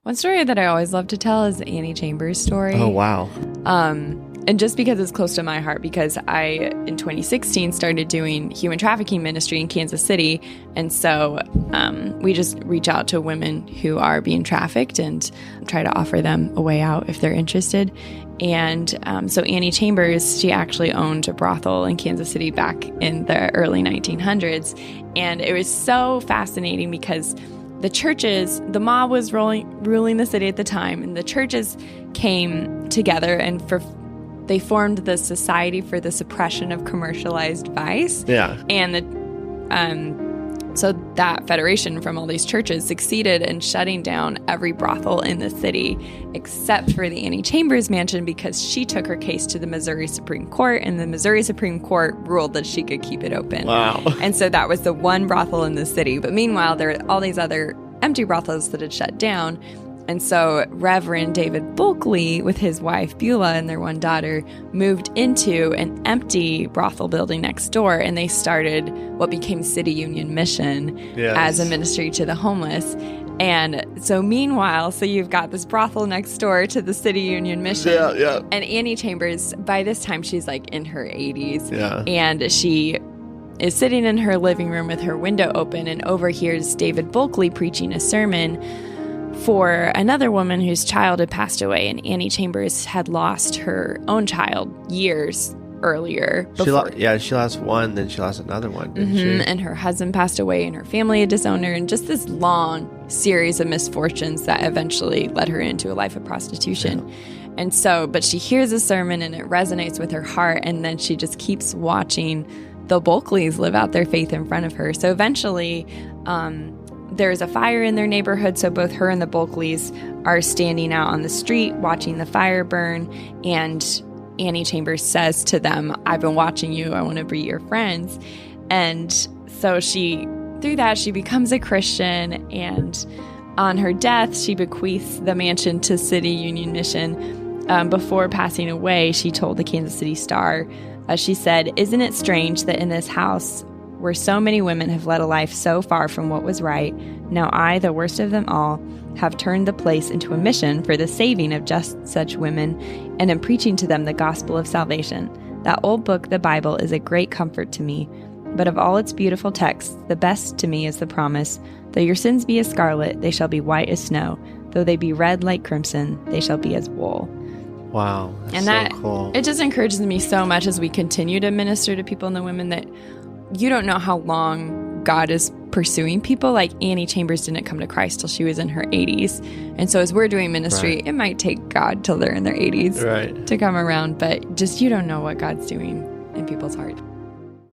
One story that I always love to tell is the Annie Chambers story. Oh, wow. And just because it's close to my heart, because I, in 2016, started doing human trafficking ministry in Kansas City. And so we just reach out to women who are being trafficked and try to offer them a way out if they're interested. And so Annie Chambers, she actually owned a brothel in Kansas City back in the early 1900s. And it was so fascinating because the churches, the mob was ruling the city at the time, and the churches came together and they formed the Society for the Suppression of Commercialized Vice. Yeah. And so that federation from all these churches succeeded in shutting down every brothel in the city except for the Annie Chambers mansion, because she took her case to the Missouri Supreme Court, and the Missouri Supreme Court ruled that she could keep it open. Wow. And so that was the one brothel in the city. But meanwhile, there were all these other empty brothels that had shut down. And so Reverend David Bulkley, with his wife Beulah and their one daughter, moved into an empty brothel building next door, and they started what became City Union Mission as a ministry to the homeless. And so meanwhile, so you've got this brothel next door to the City Union Mission. Yeah. And Annie Chambers, by this time, she's like in her 80s. Yeah. And she is sitting in her living room with her window open and overhears David Bulkley preaching a sermon for another woman whose child had passed away, and Annie Chambers had lost her own child years earlier. She lost one, then she lost another one, didn't she? And her husband passed away, and her family had disowned her, and just this long series of misfortunes that eventually led her into a life of prostitution. Yeah. And so, but she hears a sermon, and it resonates with her heart, and then she just keeps watching the Bulkleys live out their faith in front of her. So eventually, there's a fire in their neighborhood, so both her and the Bulkleys are standing out on the street watching the fire burn, and Annie Chambers says to them, "I've been watching you, I want to be your friends." And so through that, she becomes a Christian, and on her death, she bequeaths the mansion to City Union Mission. Before passing away, she told the Kansas City Star, she said, "Isn't it strange that in this house, where so many women have led a life so far from what was right, now I, the worst of them all, have turned the place into a mission for the saving of just such women, and am preaching to them the gospel of salvation. That old book, the Bible, is a great comfort to me. But of all its beautiful texts, the best to me is the promise, though your sins be as scarlet, they shall be white as snow. Though they be red like crimson, they shall be as wool." Wow, that's and so that, cool. It just encourages me so much as we continue to minister to people and the women, that you don't know how long God is pursuing people. Like Annie Chambers didn't come to Christ till she was in her 80s. And so as we're doing ministry, It might take God till they're in their 80s to come around. But just you don't know what God's doing in people's hearts.